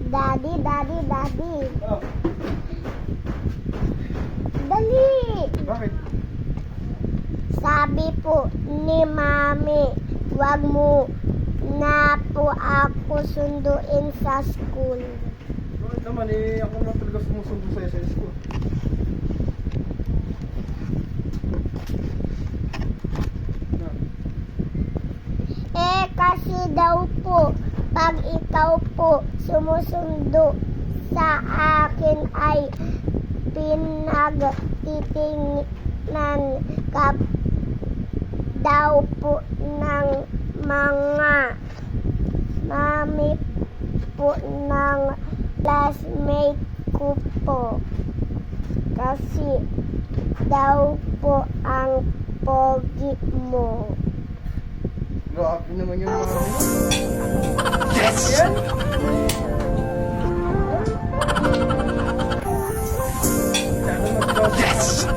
Daddy, daddy, daddy. Oh, Dali! bakit? Sabi po ni Mami, wag mo na po ako sunduin sa school. Bakit naman eh, ako naman talaga sumusundo sa'yo sa school. Kasi daw po, pag ikaw po sumusundo sa akin ay pinagtitingnan ka daw po ng mga mami po ng classmate ko po. Kasi daw po ang pogi mo. Grabe naman yung mga Grabe yan? Masyado mag-grabe.